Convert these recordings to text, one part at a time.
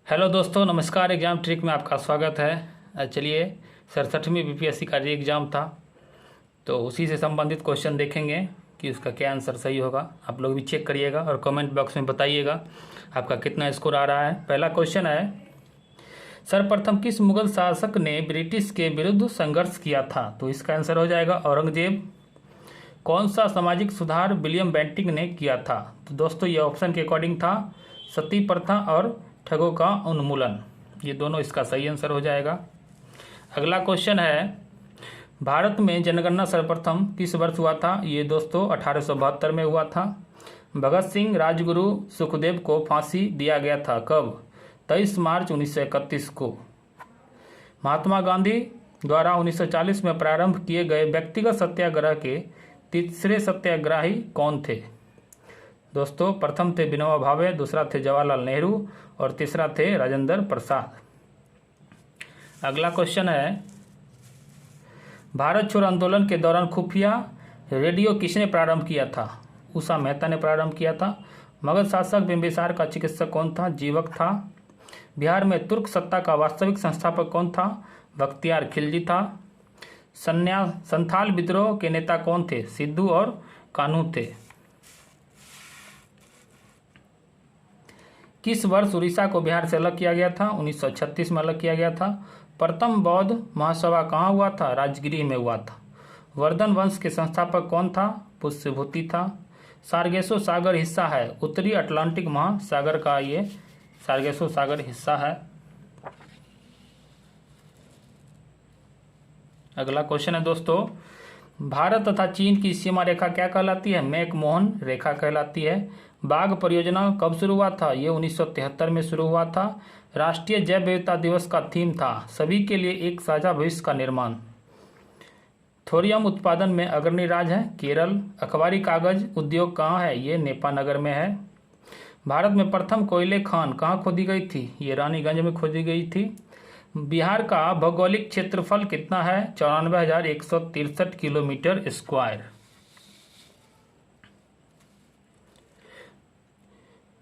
Hello दोस्तों, नमस्कार। Exam trick में आपका स्वागत है। चलिए, 67वीं बीपीएससी का एग्ज़ाम था, तो उसी से संबंधित क्वेश्चन देखेंगे कि उसका क्या आंसर सही होगा। आप लोग भी चेक करिएगा और कमेंट बॉक्स में बताइएगा आपका कितना स्कोर आ रहा है। पहला क्वेश्चन है, सर्वप्रथम किस मुगल शासक ने ब्रिटिश के विरुद्ध संघर्ष किया था? तो इसका आंसर हो जाएगा औरंगजेब। कौन सा सामाजिक सुधार विलियम बेंटिक ने किया था? तो दोस्तों ये ऑप्शन के अकॉर्डिंग था सती प्रथा और ठगों का उन्मूलन। ये दोनों इसका सही आंसर हो जाएगा। अगला क्वेश्चन है, भारत में जनगणना सर्वप्रथम किस वर्ष हुआ था? ये दोस्तों 1872 में हुआ था। भगत सिंह, राजगुरु, सुखदेव को फांसी दिया गया था कब? 23 मार्च 1931 को। महात्मा गांधी द्वारा 1940 में प्रारंभ किए गए व्यक्तिगत सत्याग्रह के तीसरे सत्याग्रही कौन थे? दोस्तों प्रथम थे विनोबा भावे, दूसरा थे जवाहरलाल नेहरू और तीसरा थे राजेंद्र प्रसाद। अगला क्वेश्चन है, भारत छोड़ो आंदोलन के दौरान खुफिया रेडियो किसने प्रारंभ किया था? उषा मेहता ने प्रारंभ किया था। मगध शासक बिंबिसार का चिकित्सक कौन था? जीवक था। बिहार में तुर्क सत्ता का वास्तविक संस्थापक कौन था? बख्तियार खिलजी था। संथाल विद्रोह के नेता कौन थे? सिद्धू और कान्हू थे। किस वर्ष उड़ीसा को बिहार से अलग किया गया था? 1936 में अलग किया गया था। प्रथम बौद्ध महासभा कहाँ हुआ था? राजगीर में हुआ था। वर्धन वंश के संस्थापक कौन था? पुष्यभूति था। सार्गेसो सागर हिस्सा है उत्तरी अटलांटिक महासागर का, ये सार्गेसो सागर हिस्सा है। अगला क्वेश्चन है दोस्तों, भारत तथा चीन की सीमा रेखा क्या कहलाती है? मैकमोहन रेखा कहलाती है। बाघ परियोजना कब शुरू हुआ था? ये 1973 में शुरू हुआ था। राष्ट्रीय जैव विविधता दिवस का थीम था सभी के लिए एक साझा भविष्य का निर्माण। थोरियम उत्पादन में अग्रणी राज्य है केरल। अखबारी कागज उद्योग कहाँ है? ये नेपानगर में है। भारत में प्रथम कोयले खान कहाँ खोदी गई थी? ये रानीगंज में खोदी गई थी। बिहार का भौगोलिक क्षेत्रफल कितना है? 94,163 किलोमीटर स्क्वायर।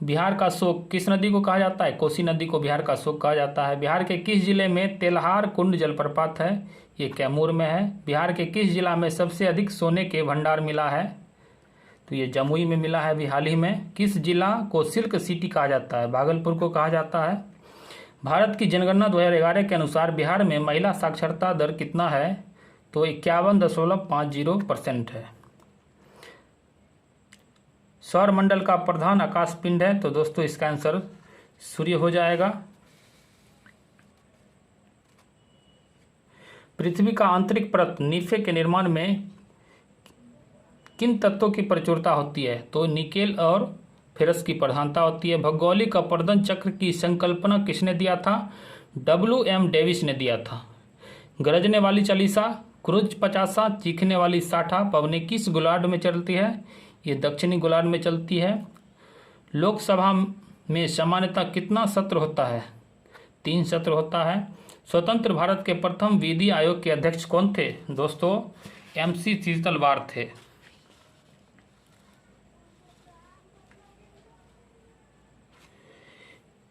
बिहार का शोक किस नदी को कहा जाता है? कोसी नदी को बिहार का शोक कहा जाता है। बिहार के किस जिले में तेल्हार कुंड जलप्रपात है? ये कैमूर में है। बिहार के किस जिला में सबसे अधिक सोने के भंडार मिला है? तो ये जमुई में मिला है अभी हाल ही में। किस जिला को सिल्क सिटी कहा जाता है? भागलपुर को कहा जाता है। भारत की जनगणना 2011 के अनुसार बिहार में महिला साक्षरता दर कितना है? तो 51.50% है। सौर मंडल का प्रधान आकाश पिंड है? तो दोस्तों इसका आंसर सूर्य हो जाएगा। पृथ्वी का आंतरिक परत नीफे के निर्माण में किन तत्वों की प्रचुरता होती है? तो निकेल और फेरस की प्रधानता होती है। भौगोलिक अपर्दन चक्र की संकल्पना किसने दिया था? WM डेविस ने दिया था। गरजने वाली चालीसा, क्रूज 50, चीखने वाली 60 पवने किस गोलार्ध में चलती है? ये दक्षिणी गोलार्ध में चलती है। लोकसभा में सामान्यतः कितना सत्र होता है? 3 सत्र होता है। स्वतंत्र भारत के प्रथम विधि आयोग के अध्यक्ष कौन थे? दोस्तों MC शीतलवार थे।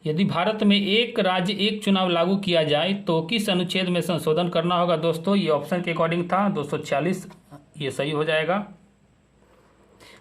यदि भारत में एक राज्य एक चुनाव लागू किया जाए तो किस अनुच्छेद में संशोधन करना होगा? दोस्तों ये ऑप्शन के अकॉर्डिंग था 246, ये सही हो जाएगा।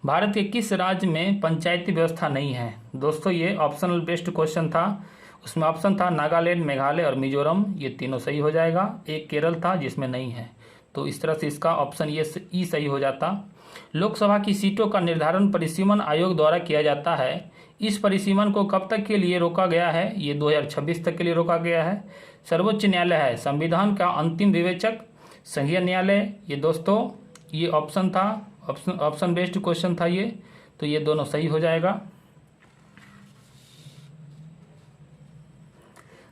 भारत के किस राज्य में पंचायती व्यवस्था नहीं है? दोस्तों ये ऑप्शनल बेस्ड क्वेश्चन था, उसमें ऑप्शन था नागालैंड, मेघालय और मिजोरम, ये तीनों सही हो जाएगा। एक केरल था जिसमें नहीं है, तो इस तरह से इसका ऑप्शन ये ई सही हो जाता। लोकसभा की सीटों का निर्धारण परिसीमन आयोग द्वारा किया जाता है। इस परिसीमन को कब तक के लिए रोका गया है? ये 2026 तक के लिए रोका गया है। सर्वोच्च न्यायालय है संविधान का अंतिम विवेचक संघीय न्यायालय। ये दोस्तों ये ऑप्शन था, ऑप्शन बेस्ड क्वेश्चन था ये, तो ये दोनों सही हो जाएगा।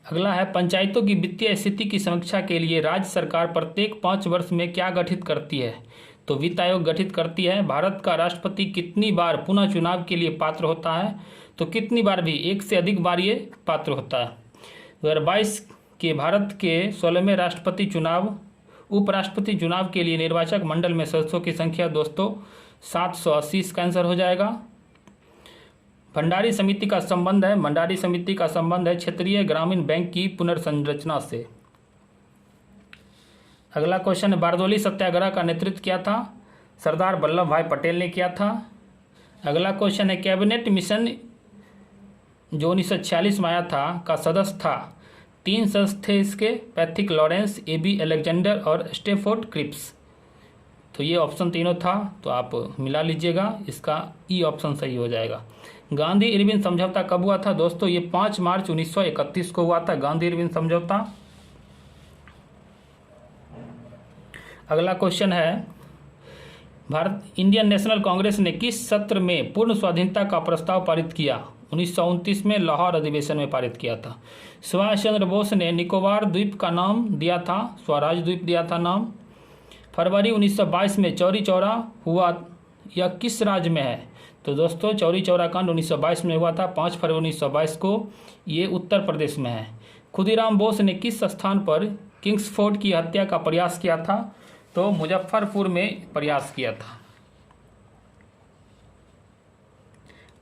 अगला है, पंचायतों की वित्तीय स्थिति की समीक्षा के लिए राज्य सरकार प्रत्येक 5 वर्ष में क्या गठित करती है? तो वित्त आयोग गठित करती है। भारत का राष्ट्रपति कितनी बार पुनः चुनाव के लिए पात्र होता है? तो कितनी बार भी, 1 से अधिक बार ये पात्र होता है। 2022 के भारत के 16वें राष्ट्रपति चुनाव उपराष्ट्रपति चुनाव के लिए निर्वाचक मंडल में सदस्यों की संख्या दोस्तों 780 इसका आंसर हो जाएगा। भंडारी समिति का संबंध है, भंडारी समिति का संबंध है क्षेत्रीय ग्रामीण बैंक की पुनर्संरचना से। अगला क्वेश्चन है, बारदोली सत्याग्रह का नेतृत्व किया था? सरदार वल्लभ भाई पटेल ने किया था। अगला क्वेश्चन है, कैबिनेट मिशन जो 1946 में आया था का सदस्य था? 3 सदस्य थे इसके, पैथिक लॉरेंस, AB अलेक्जेंडर और स्टेफोर्ड क्रिप्स। तो ये ऑप्शन तीनों था, तो आप मिला लीजिएगा, इसका ई ऑप्शन सही हो जाएगा। गांधी इरविन समझौता कब हुआ था? दोस्तों ये 5 मार्च 1931 को हुआ था, गांधी इरविन समझौता। अगला क्वेश्चन है, भारत इंडियन नेशनल कांग्रेस ने किस सत्र में पूर्ण स्वाधीनता का प्रस्ताव पारित किया? 1929 में लाहौर अधिवेशन में पारित किया था। सुभाष चंद्र बोस ने निकोबार द्वीप का नाम दिया था, स्वराज द्वीप दिया था नाम। फरवरी 1922 में चौरी चौरा हुआ, यह किस राज्य में है? तो दोस्तों चौरी चौरा कांड 1922 में हुआ था, 5 फरवरी 1922 को, ये उत्तर प्रदेश में है। खुदीराम बोस ने किस स्थान पर किंग्सफोर्ड की हत्या का प्रयास किया था? तो मुजफ्फरपुर में प्रयास किया था।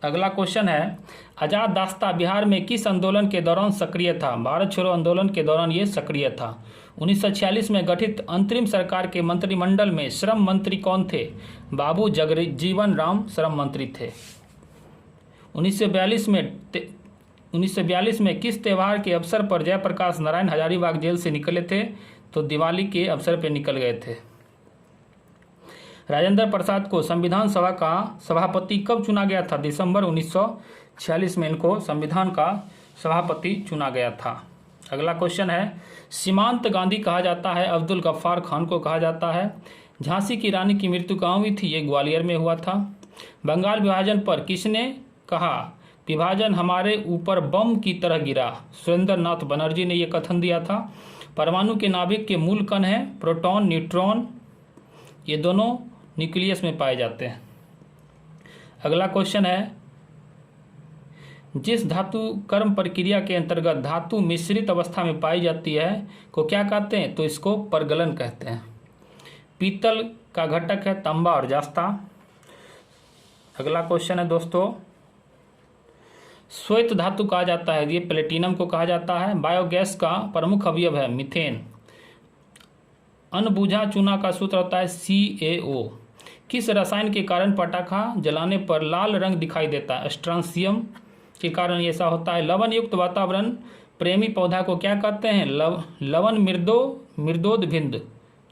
अगला क्वेश्चन है, आजाद दास्ता बिहार में किस आंदोलन के दौरान सक्रिय था? भारत छोड़ो आंदोलन के दौरान ये सक्रिय था। 1946 में गठित अंतरिम सरकार के मंत्रिमंडल में श्रम मंत्री कौन थे? बाबू जगजीवन राम श्रम मंत्री थे। 1942 में किस त्यौहार के अवसर पर जयप्रकाश नारायण हजारीबाग जेल से निकले थे? तो दिवाली के अवसर पर निकल गए थे। राजेंद्र प्रसाद को संविधान सभा का सभापति कब चुना गया था? दिसंबर 1946 में इनको संविधान का सभापति चुना गया था। अगला क्वेश्चन है, सीमांत गांधी कहा जाता है, अब्दुल गफ्फार खान को कहा जाता है। झांसी की रानी की मृत्यु कहाँ हुई थी? ये ग्वालियर में हुआ था। बंगाल विभाजन पर किसने कहा? विभाजन हमारे ऊपर बम की तरह गिरा, सुरेंद्र नाथ बनर्जी ने यह कथन दिया था। परमाणु के नाभिक के मूल कण हैं प्रोटॉन, न्यूट्रॉन, ये दोनों न्यूक्लियस में पाए जाते हैं। अगला क्वेश्चन है, जिस धातु कर्म प्रक्रिया के अंतर्गत धातु मिश्रित अवस्था में पाई जाती है को क्या कहते हैं? तो इसको परगलन कहते हैं। पीतल का घटक है तांबा और जास्ता। अगला क्वेश्चन है दोस्तों, श्वेत धातु कहा जाता है, ये प्लेटिनम को कहा जाता है। बायोगैस का प्रमुख अवयव है मीथेन। अनबुझा चूना का सूत्र होता है CaO। किस रसायन के कारण पटाखा जलाने पर लाल रंग दिखाई देता है? स्ट्रांसियम के कारण ऐसा होता है। लवण युक्त वातावरण प्रेमी पौधा को क्या कहते हैं? लवण मृदोद्भिद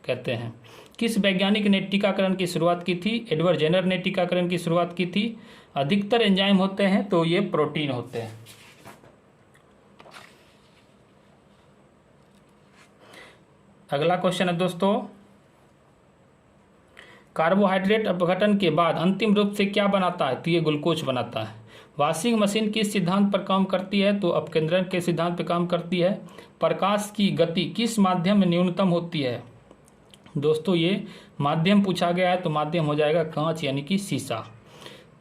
कहते हैं। किस वैज्ञानिक ने टीकाकरण की शुरुआत की थी? एडवर्ड जेनर ने टीकाकरण की शुरुआत की थी। अधिकतर एंजाइम होते हैं तो ये प्रोटीन होते हैं। अगला क्वेश्चन है दोस्तों, कार्बोहाइड्रेट अपघटन के बाद अंतिम रूप से क्या बनाता है? तो ये ग्लूकोज बनाता है। वॉशिंग मशीन किस सिद्धांत पर काम करती है? तो अपकेंद्रण के सिद्धांत पर काम करती है। प्रकाश की गति किस माध्यम में न्यूनतम होती है? दोस्तों ये माध्यम पूछा गया है तो माध्यम हो जाएगा कांच यानी कि शीशा।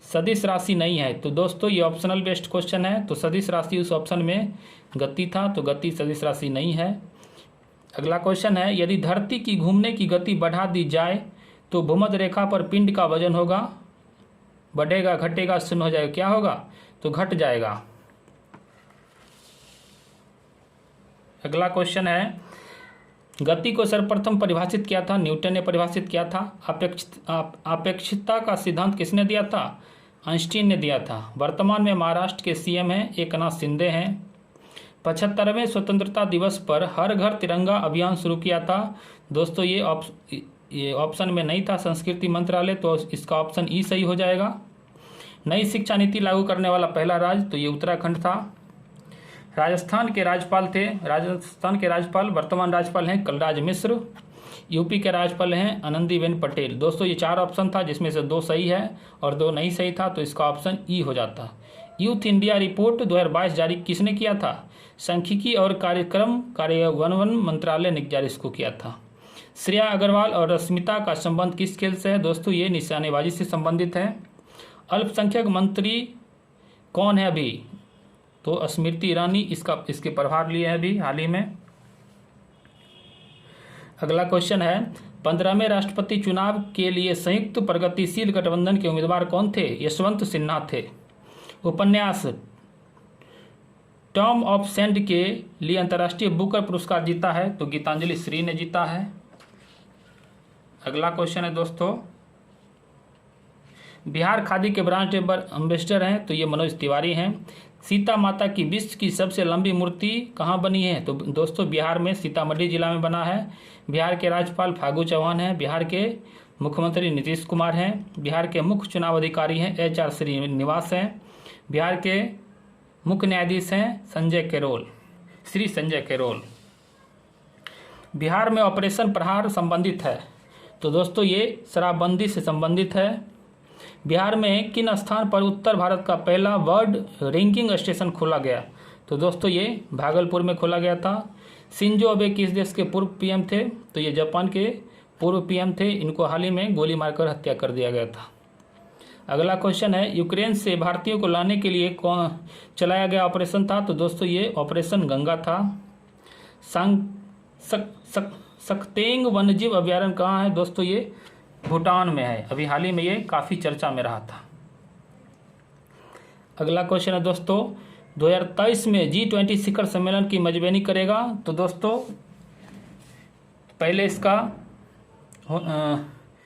सदिश राशि नहीं है, तो दोस्तों ये ऑप्शनल बेस्ड क्वेश्चन है, तो सदिश राशि उस ऑप्शन में गति था, तो गति सदिश राशि नहीं है। अगला क्वेश्चन है, यदि धरती की घूमने की गति बढ़ा दी जाए तो भूमध्य रेखा पर पिंड का वजन होगा, बढ़ेगा, घटेगा, शून्य हो जाएगा, क्या होगा? तो घट जाएगा। अगला क्वेश्चन है, गति को सर्वप्रथम परिभाषित किया था? न्यूटन ने परिभाषित किया था। अपेक्षितता का सिद्धांत किसने दिया था? आइंस्टीन ने दिया था। वर्तमान में महाराष्ट्र के CM हैं एकनाथ शिंदे हैं। 75वें स्वतंत्रता दिवस पर हर घर तिरंगा अभियान शुरू किया था। दोस्तों ये ऑप्शन में नहीं था, संस्कृति मंत्रालय, तो इसका ऑप्शन ई सही हो जाएगा। नई शिक्षा नीति लागू करने वाला पहला राज्य, तो ये उत्तराखंड था। राजस्थान के राज्यपाल थे, राजस्थान के राज्यपाल वर्तमान राज्यपाल हैं कलराज मिश्र। यूपी के राज्यपाल हैं आनंदीबेन पटेल। दोस्तों ये 4 ऑप्शन था जिसमें से 2 सही है और 2 नहीं सही था, तो इसका ऑप्शन ई हो जाता। यूथ इंडिया रिपोर्ट 2022 जारी किसने किया था? सांख्यिकी और कार्यक्रम कार्यान्वयन मंत्रालय ने जारी इसको किया था। श्रेया अग्रवाल और रश्मिता का संबंध किस खेल से है? दोस्तों ये निशानेबाजी से संबंधित है। अल्पसंख्यक मंत्री कौन है अभी? तो स्मृति ईरानी इसके प्रभार लिए है अभी हाल ही में। अगला क्वेश्चन है, 15वें राष्ट्रपति चुनाव के लिए संयुक्त प्रगतिशील गठबंधन के उम्मीदवार कौन थे? यशवंत सिन्हा थे। उपन्यास टॉम ऑफ सेंट के लिए अंतर्राष्ट्रीय बुकर पुरस्कार जीता है? तो गीतांजलि श्री ने जीता है। अगला क्वेश्चन है दोस्तों, बिहार खादी के ब्रांड एम्बेसडर हैं? तो ये मनोज तिवारी हैं। सीता माता की विश्व की सबसे लंबी मूर्ति कहाँ बनी है? तो दोस्तों बिहार में सीतामढ़ी जिला में बना है। बिहार के राज्यपाल फागू चौहान हैं। बिहार के मुख्यमंत्री नीतीश कुमार हैं। बिहार के मुख्य चुनाव अधिकारी हैं HR श्रीनिवास हैं। बिहार के मुख्य न्यायाधीश हैं श्री संजय कैरोल। बिहार में ऑपरेशन प्रहार संबंधित है? तो दोस्तों ये शराबबंदी से संबंधित है। बिहार में किन स्थान पर उत्तर भारत का पहला वर्ल्ड रैंकिंग स्टेशन खोला गया? तो दोस्तों ये भागलपुर में खोला गया था। शिंजो अबे किस देश के पूर्व PM थे? तो ये जापान के पूर्व PM थे। इनको हाल ही में गोली मारकर हत्या कर दिया गया था। अगला क्वेश्चन है, यूक्रेन से भारतीयों को लाने के लिए कौन चलाया गया ऑपरेशन था? तो दोस्तों ये ऑपरेशन गंगा था। सक्तेंग वन्यजीव अभ्यारण्य कहाँ है? दोस्तों ये भूटान में है। अभी हाल ही में ये काफ़ी चर्चा में रहा था। अगला क्वेश्चन है दोस्तों, 2023 में G20 शिखर सम्मेलन की मेजबानी करेगा? तो दोस्तों पहले इसका